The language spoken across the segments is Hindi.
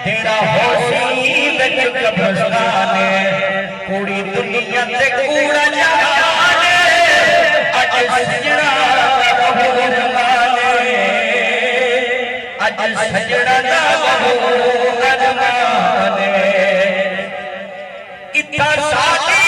तेरा होशी बिच कब्रिस्तान पूरी दुनिया ते कूड़ा जहान अज सजना बहुत अरमान अज सजना बहुत अरमान इतना साथी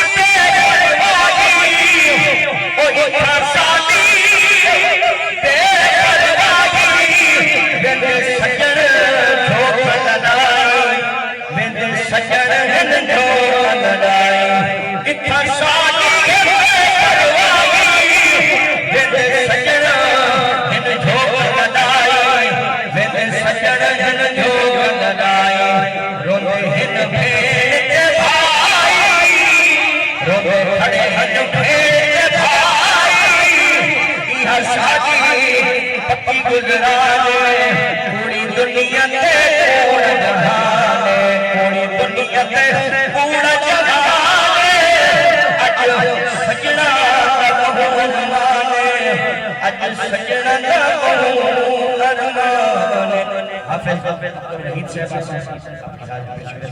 पूरी दुनिया ते पूरा जहान पूरी दुनिया ते पूरा जहान अज सजना बहुत अरमान अज सजना बहुत अरमान। हाफिज